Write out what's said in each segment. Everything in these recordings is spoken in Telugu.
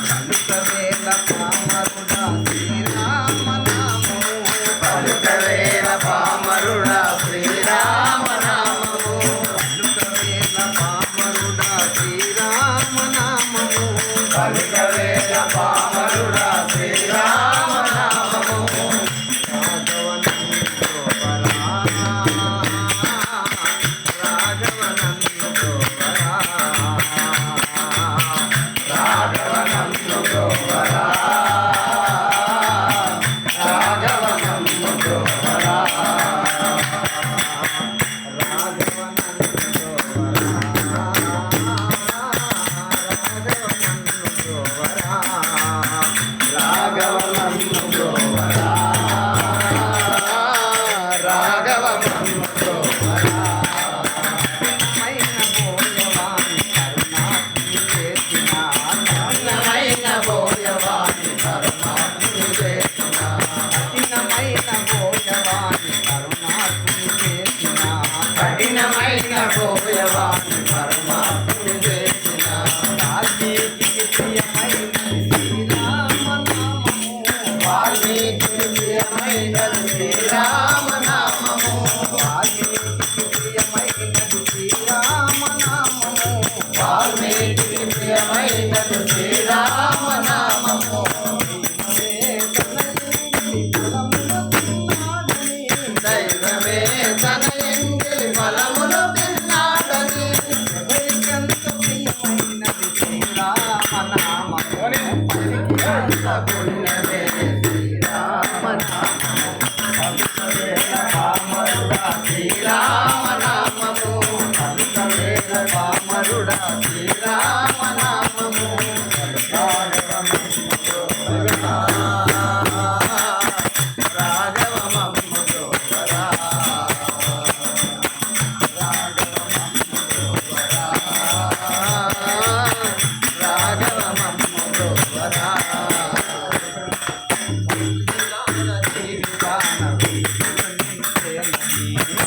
పలుకవేల పామరుడా శ్రీరామనామము పలుకవేల పామరుడా శ్రీరామనామము పలుకవేల పామరుడా శ్రీరామనామము పలుకవేల పామరుడా శ్రీరామనామము కఠినమైన భోయవాణి పరమాత్ముని చేసిన వాల్మీకి ప్రియమైనది శ్రీరామనామము వాల్మీకి ప్రియమైనది శ్రీరామనామము వాల్మీకి ప్రియమైనది శ్రీరామనామము వాల్మీకి ప్రియమైనది శ్రీరామనామము దైవమే తన ఎంగిలి ఫలములు తిన్నాడని ఎవరికంత ప్రియమైనది శ్రీరామనామము పలికినంత పుణ్యమే శ్రీరామనామము పలుకవేల పామరుడా శ్రీరామనామము పలుకవేల పామరుడా శ్రీరామనామము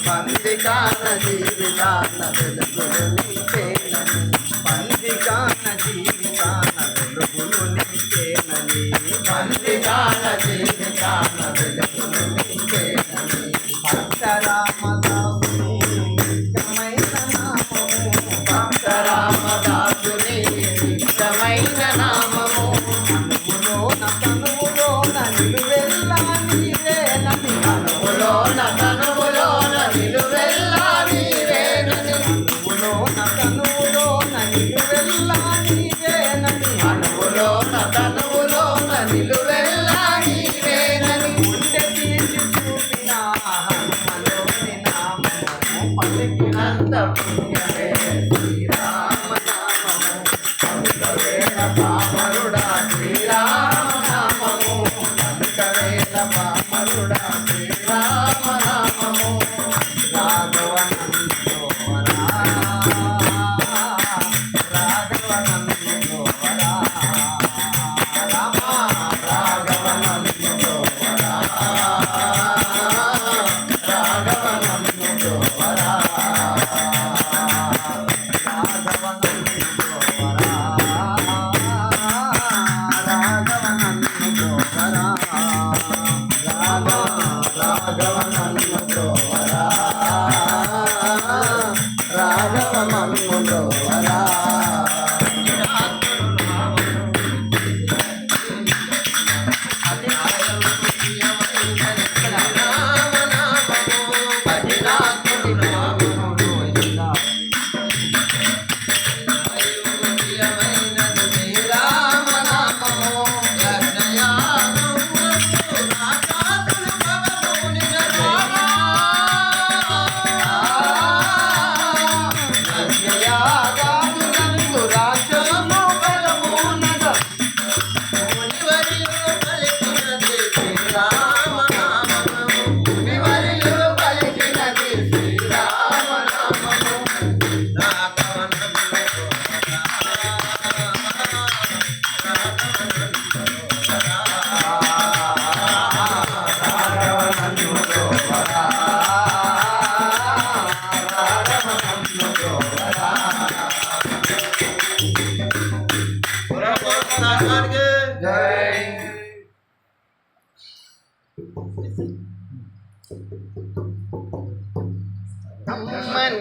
పందికాన జీవితాన వెలుగులు నింపేనని పందికాన జీవితాన వెలుగులు నింపేనని పందికాన జీవితాన వెలుగులు నింపేనని భక్తరామదాసుని నిత్యమైన నామము భక్తరామదాసుని నిత్యమైన నామము తనువులోన నిలువెల్లా నీవేనని తనువులోన నిలువెల్లా నీవేనని తనువులోన నిలువెల్లా నీవేనని తనువులోన నిలువెల్లా నీవేనని ఉంటే తీసి చూపిన హనుమలోని నామము పలికినంత పుణ్యమే శ్రీరామనామము పలుకవేల పామరుడా శ్రీరామనామము పలుకవేల పామరుడా శ్రీరామనామము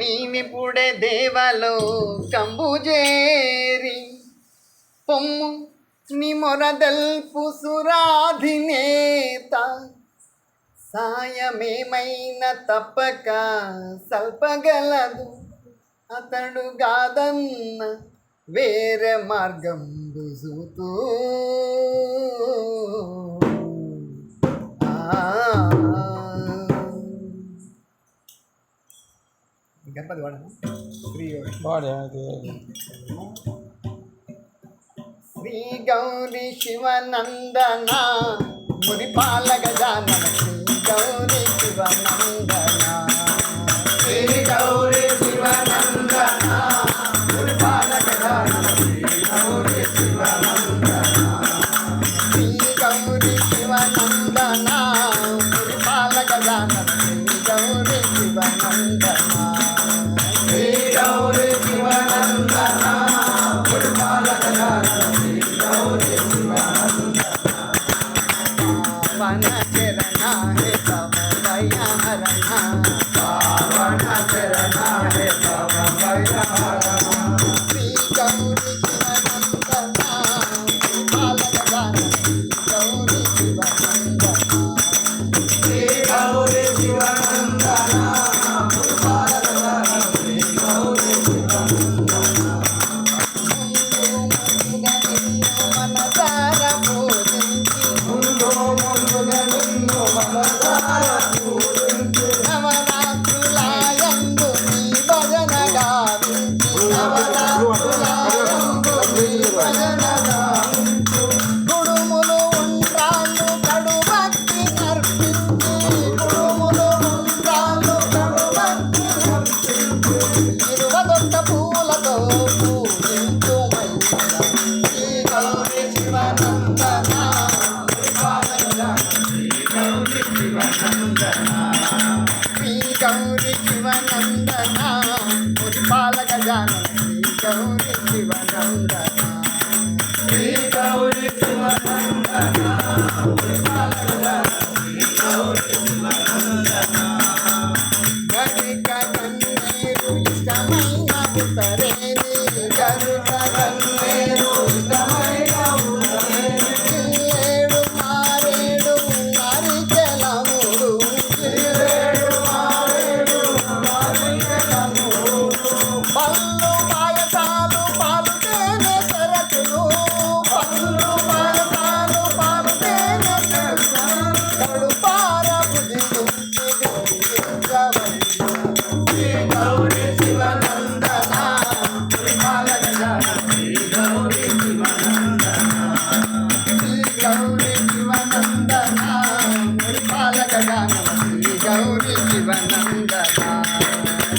నీవిపుడే దేవలో కంబుజేరి పొమ్ము నీ మొరదల్పు సురాధినేత సాయమేమైన తప్పక సల్పగలదు అతడు గాదన్న వేరే మార్గం రుజుతూ గణపతి వాడము శ్రీ గౌరీ శివనందన మురిపాల గజానన శ్రీ గౌరీ శివనందన శ్రీ గౌరీ శివనందన మురిపాల గజానన శ్రీ గౌరీ శివనందన శ్రీ గౌరీ శివనందన మురిపాల గజానన శ్రీ గౌరీ శివనందన శ్రీ గౌరీ శివనందన మురిపాల గజానన శ్రీ గౌరీ శివనందన పావన చరణ హే తవ భయ హరణ పావన చరణ హే తవ భయ హరణ శ్రీ గౌరీ శివనందన మురిపాల గజానన శ్రీ గౌరీ శివనందన శ్రీ గౌరీ శివనందన మురిపాల గజానన శ్రీ గౌరీ శివనందన మనసార పూజించి ముందుగా నిన్ను మనసార పూజించి నవరాత్రులాయందు నీ భజన గావించి నవరాత్రులాయందు నీ భజన గావించు గుడుములు ఉండ్రాళ్ళు కడు భక్తి నర్పించి గుడుములు ఉండ్రాళ్ళు కడు భక్తి నర్పించి ఇరువదొక్క పూలతో పూజించు శ్రీ గౌరీ శివనందన శ్రీ గౌరీ శివనందన శ్రీ గౌరీ శివనందన మురిపాల గజానన శ్రీ గౌరీ శివనందన శ్రీ గౌరీ శివనందన మురిపాల గజానన శ్రీ గౌరీ శివనందన గరిక కన్నేరు ఇష్టమైన ఉత్తరేని గరిక కన్నేరు ఇష్టమైన ఉత్తరేని ఏడు మారేడు నారికెలముడు ఏడు మారేడు నారికెలముడు పళ్ళు పాయసాలు పాలు తేనె సరకులు పళ్ళు పాయసాలు పాలు తేనె సరకులు కడుపార భుజించి గౌరీంచవయ్యా శ్రీ గౌరీ శివనందన మురిపాల గజానన శ్రీ గౌరీ శివనందన శ్రీ గౌరీ శివనందన మురిపాల గజానన శ్రీ గౌరీ శివనందన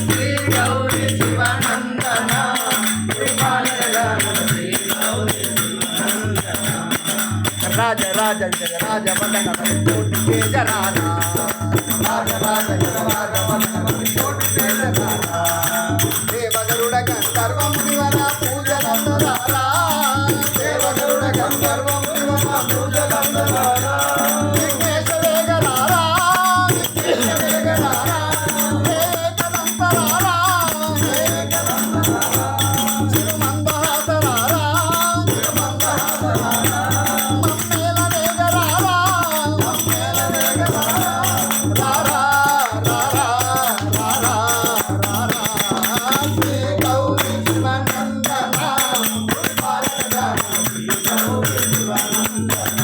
శ్రీ గౌరీ శివనందన మురిపాల గజానన శ్రీ గౌరీ శివనందన రాజ రాజ జయ రాజ వదన కోటి తేజరాన రాజ రాజ జయ రాజ వదన కోటి తేజరాన దేవగరుడ గంధర్వం శివన పూజలందరారా దేవగరుడ గంధర్వం శివన పూజలందరారా విఘ్నేశ వేగరారా విఘ్నేశ వేగరారా ఏకదంతరారా ఏకదంతరారా చిరుమందహాసరారా చిరుమందహాసరారా మమ్మేల వేగరారా మమ్మేల వేగరారా రారా రారా రారా రారా శ్రీ గౌరీ శివనందన మురిపాల గజానన శ్రీ గౌరీ శివనందన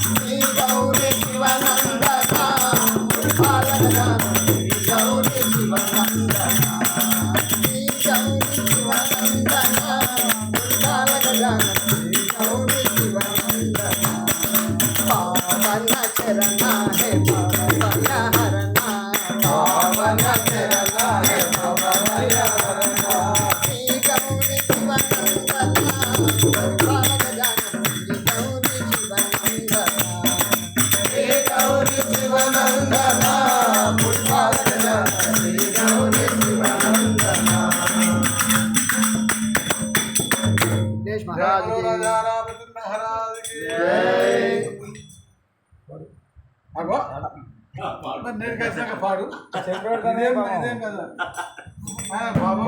శ్రీ గౌరీ శివనందన మురిపాల గజానన శ్రీ గౌరీ శివనందన శ్రీ గౌరీ శివనందన మురిపాల గజానన శ్రీ గౌరీ శివనందన పావన చరణ హే భయ హరణ పావన చరణ హే భయ హరణ శ్రీ గౌరీ శివనందన మురిపాల గజానన శ్రీ గౌరీ శివనందన శ్రీ గౌరీ శివనందన మురిపాల గజానన శ్రీ గౌరీ శివనందన దేశ్ మహారాజ్ की जय అగో నేను కలిసాక పాడు ఇదేం కదా బాబు